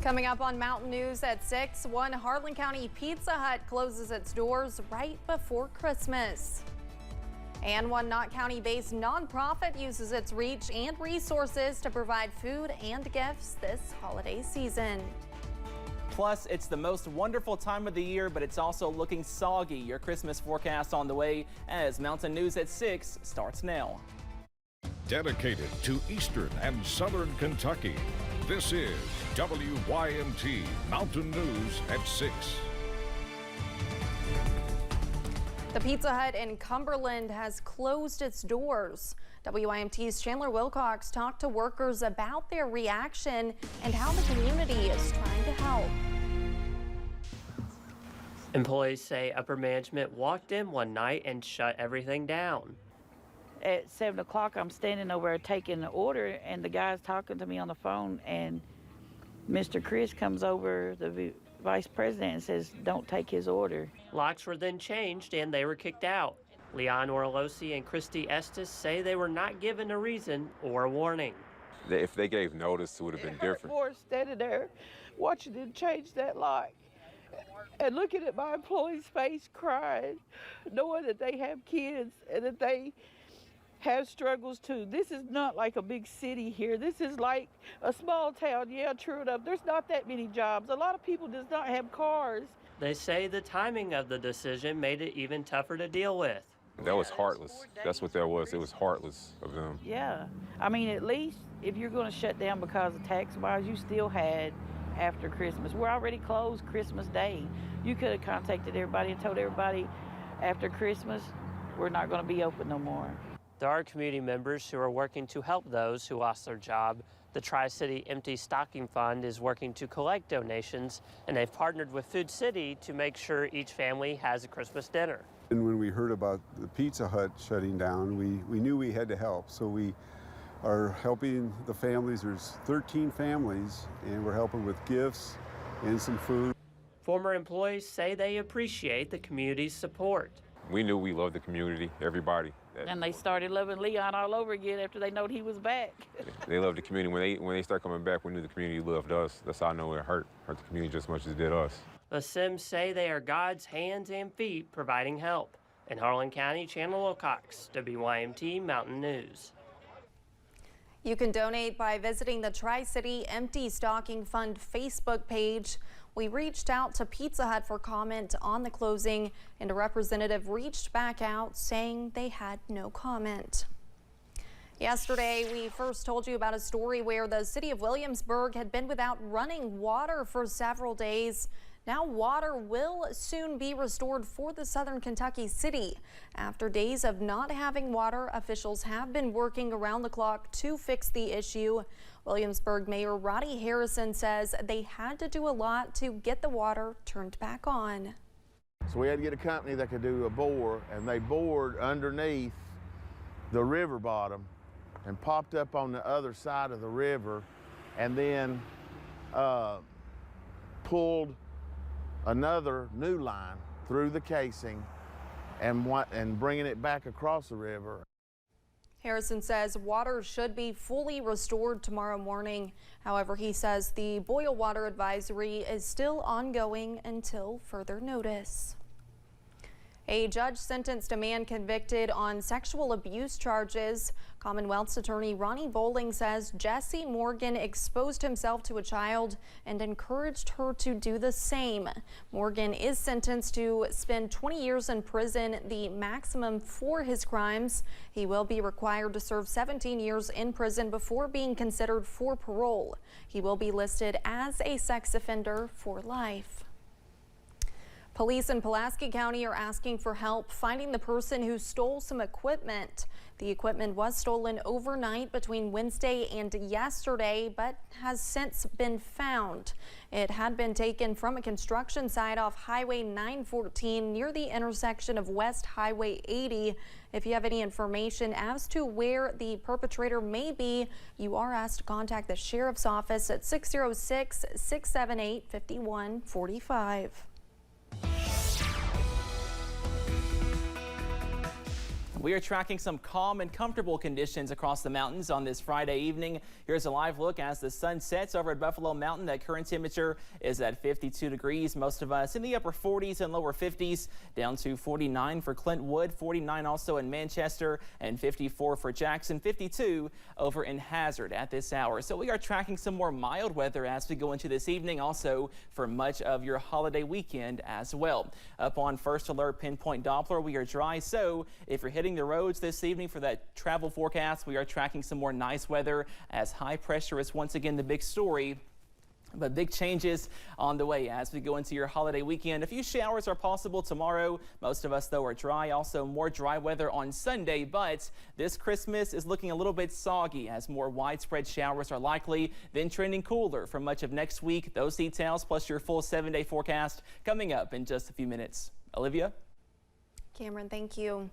Coming up on Mountain News at 6, one Harlan County Pizza Hut closes its doors right before Christmas. And one Knott County-based nonprofit uses its reach and resources to provide food and gifts this holiday season. Plus, it's the most wonderful time of the year, but it's also looking soggy. Your Christmas forecast on the way as Mountain News at 6 starts now. Dedicated to Eastern and Southern Kentucky, this is WYMT Mountain News at 6. The Pizza Hut in Cumberland has closed its doors. WYMT's Chandler Wilcox talked to workers about their reaction and how the community is trying to help. Employees say upper management walked in one night and shut everything down. At 7 o'clock, I'm standing over there taking the order, and the guy's talking to me on the phone, and Mr. Chris comes over, the vice president, and says, "Don't take his order." Locks were then changed, and they were kicked out. Leon Orlosi and Christy Estes say they were not given a reason or a warning. If they gave notice, it would have been different. More standing there watching them change that lock and looking at my employee's face crying, knowing that they have kids and that they have struggles too. This is not like a big city here. This is like a small town. Yeah, true enough. There's not that many jobs. A lot of people does not have cars. They say the timing of the decision made it even tougher to deal with. That was heartless. That's what that was. It was heartless of them. Yeah. I mean, at least if you're going to shut down because of tax-wise, you still had after Christmas. We're already closed Christmas Day. You could have contacted everybody and told everybody after Christmas, we're not going to be open no more. There are community members who are working to help those who lost their job. The Tri-City Empty Stocking Fund is working to collect donations, and they've partnered with Food City to make sure each family has a Christmas dinner. And when we heard about the Pizza Hut shutting down, we knew we had to help. So we are helping the families. There's 13 families, and we're helping with gifts and some food. Former employees say they appreciate the community's support. We knew we loved the community, everybody. And they started loving Leon all over again after they knowed he was back. They loved the community. When they start coming back, we knew the community loved us. That's how I know it hurt the community just as much as it did us. The Sims say they are God's hands and feet providing help. In Harlan County, Chandler Wilcox, WYMT Mountain News. You can donate by visiting the Tri-City Empty Stocking Fund Facebook page. We reached out to Pizza Hut for comment on the closing, and a representative reached back out saying they had no comment. Yesterday, we first told you about a story where the city of Williamsburg had been without running water for several days. Now water will soon be restored for the southern Kentucky city. After days of not having water, officials have been working around the clock to fix the issue. Williamsburg Mayor Roddy Harrison says they had to do a lot to get the water turned back on. So we had to get a company that could do a bore, and they bored underneath the river bottom and popped up on the other side of the river, and then pulled another new line through the casing and bringing it back across the river. Harrison says water should be fully restored tomorrow morning. However, he says the boil water advisory is still ongoing until further notice. A judge sentenced a man convicted on sexual abuse charges. Commonwealth's attorney Ronnie Bowling says Jesse Morgan exposed himself to a child and encouraged her to do the same. Morgan is sentenced to spend 20 years in prison, the maximum for his crimes. He will be required to serve 17 years in prison before being considered for parole. He will be listed as a sex offender for life. Police in Pulaski County are asking for help finding the person who stole some equipment. The equipment was stolen overnight between Wednesday and yesterday, but has since been found. It had been taken from a construction site off Highway 914 near the intersection of West Highway 80. If you have any information as to where the perpetrator may be, you are asked to contact the Sheriff's Office at 606-678-5145. We are tracking some calm and comfortable conditions across the mountains on this Friday evening. Here's a live look as the sun sets over at Buffalo Mountain. That current temperature is at 52 degrees. Most of us in the upper 40s and lower 50s, down to 49 for Clintwood, 49 also in Manchester, and 54 for Jackson, 52 over in Hazard at this hour. So we are tracking some more mild weather as we go into this evening, also for much of your holiday weekend as well. Up on First Alert Pinpoint Doppler, we are dry, so if you're hitting the roads this evening for that travel forecast, we are tracking some more nice weather as high pressure is once again the big story. But big changes on the way as we go into your holiday weekend. A few showers are possible tomorrow. Most of us, though, are dry. Also, more dry weather on Sunday. But this Christmas is looking a little bit soggy as more widespread showers are likely. Then trending cooler for much of next week. Those details plus your full 7-day forecast coming up in just a few minutes. Olivia? Cameron, thank you.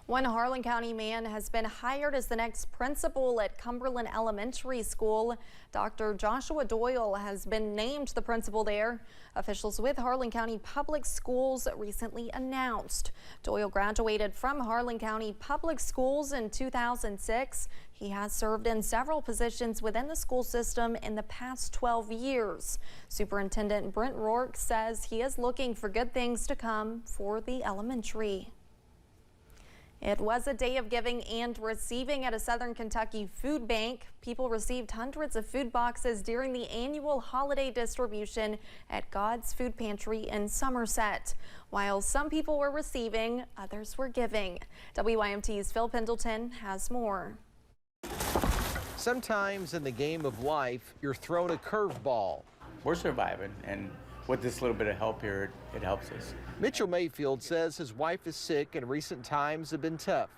One Harlan County man has been hired as the next principal at Cumberland Elementary School. Dr. Joshua Doyle has been named the principal there. Officials with Harlan County Public Schools recently announced. Doyle graduated from Harlan County Public Schools in 2006. He has served in several positions within the school system in the past 12 years. Superintendent Brent Rourke says he is looking for good things to come for the elementary. It was a day of giving and receiving at a Southern Kentucky food bank. People received hundreds of food boxes during the annual holiday distribution at God's Food Pantry in Somerset. While some people were receiving, others were giving. WYMT's Phil Pendleton has more. Sometimes in the game of life, you're thrown a curveball. We're surviving, and with this little bit of help here, it helps us. Mitchell Mayfield says his wife is sick and recent times have been tough.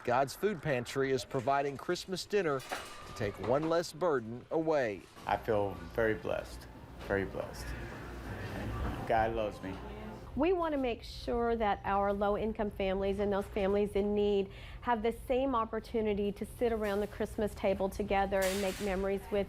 God's Food Pantry is providing Christmas dinner to take one less burden away. I feel very blessed, very blessed. God loves me. We want to make sure that our low-income families and those families in need have the same opportunity to sit around the Christmas table together and make memories with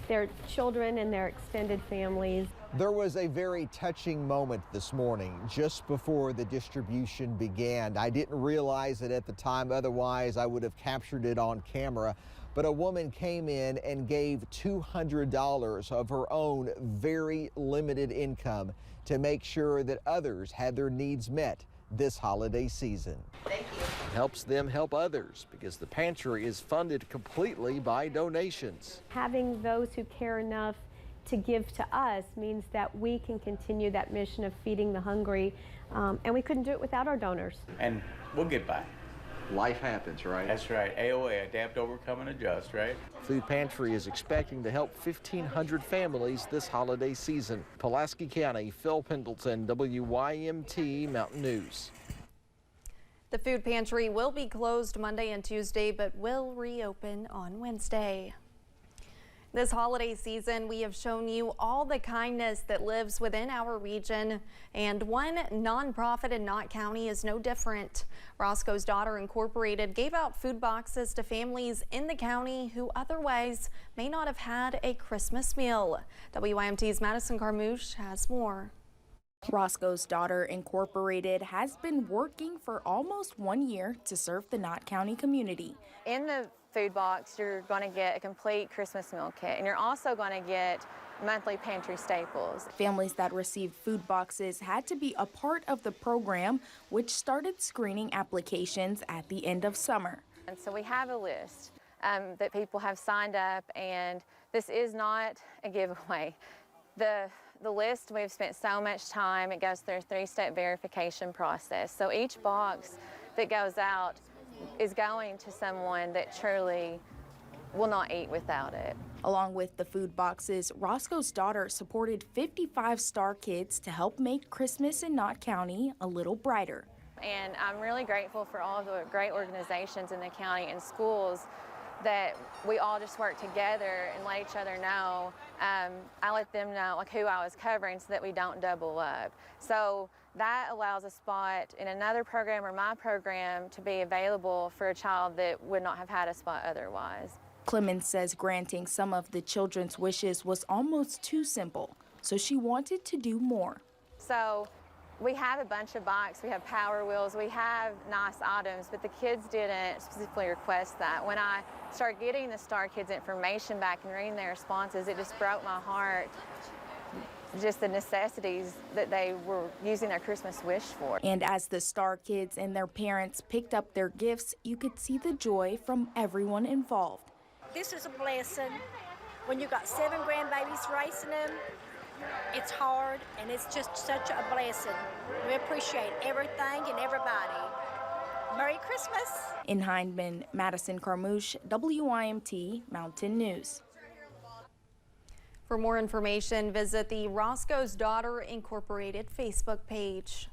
their children and their extended families. There was a very touching moment this morning just before the distribution began. I didn't realize it at the time, otherwise I would have captured it on camera. But a woman came in and gave $200 of her own very limited income to make sure that others had their needs met this holiday season. Thank you. It helps them help others because the pantry is funded completely by donations. Having those who care enough to give to us means that we can continue that mission of feeding the hungry, and we couldn't do it without our donors. And we'll get by. Life happens, right? That's right. AOA, adapt, overcome, and adjust, right? Food Pantry is expecting to help 1,500 families this holiday season. Pulaski County, Phil Pendleton, WYMT Mountain News. The food pantry will be closed Monday and Tuesday, but will reopen on Wednesday. This holiday season, we have shown you all the kindness that lives within our region, and one nonprofit in Knott County is no different. Rosco's Daughter Incorporated gave out food boxes to families in the county who otherwise may not have had a Christmas meal. WYMT's Madison Carmouche has more. Rosco's Daughter Incorporated has been working for almost 1 year to serve the Knott County community. In the food box, you're going to get a complete Christmas meal kit, and you're also going to get monthly pantry staples. Families that received food boxes had to be a part of the program, which started screening applications at the end of summer. And so we have a list that people have signed up, and this is not a giveaway. The list, we've spent so much time. It goes through a 3-step verification process. So each box that goes out is going to someone that truly will not eat without it. Along with the food boxes, Rosco's Daughter supported 55 star kids to help make Christmas in Knott County a little brighter. And I'm really grateful for all of the great organizations in the county and schools that we all just work together and let each other know. I let them know like who I was covering so that we don't double up. So that allows a spot in another program or my program to be available for a child that would not have had a spot otherwise. Clemens says granting some of the children's wishes was almost too simple, so she wanted to do more. So we have a bunch of bikes, we have Power Wheels, we have nice items, but the kids didn't specifically request that. When I started getting the Star Kids information back and reading their responses, it just broke my heart. Just the necessities that they were using their Christmas wish for. And as the Star Kids and their parents picked up their gifts, you could see the joy from everyone involved. This is a blessing. When you got 7 grandbabies racing them, it's hard and it's just such a blessing. We appreciate everything and everybody. Merry Christmas. In Hindman, Madison Carmouche, WYMT Mountain News. For more information, visit the Roscos Daughter Incorporated Facebook page.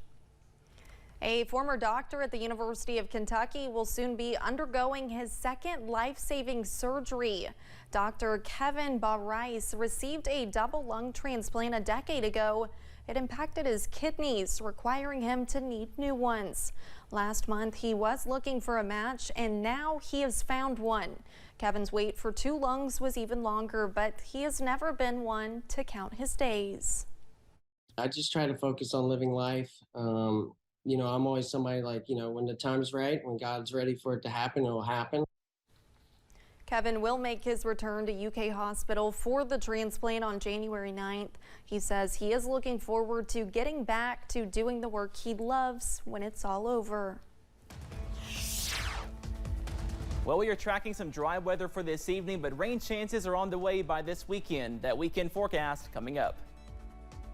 A former doctor at the University of Kentucky will soon be undergoing his second life-saving surgery. Dr. Kevin Rice received a double lung transplant a decade ago. It impacted his kidneys, requiring him to need new ones. Last month, he was looking for a match, and now he has found one. Kevin's wait for 2 lungs was even longer, but he has never been one to count his days. I just try to focus on living life. You know, I'm always somebody like, you know, when the time's right, when God's ready for it to happen, it'll happen. Kevin will make his return to UK Hospital for the transplant on January 9th. He says he is looking forward to getting back to doing the work he loves when it's all over. Well, we are tracking some dry weather for this evening, but rain chances are on the way by this weekend. That weekend forecast coming up.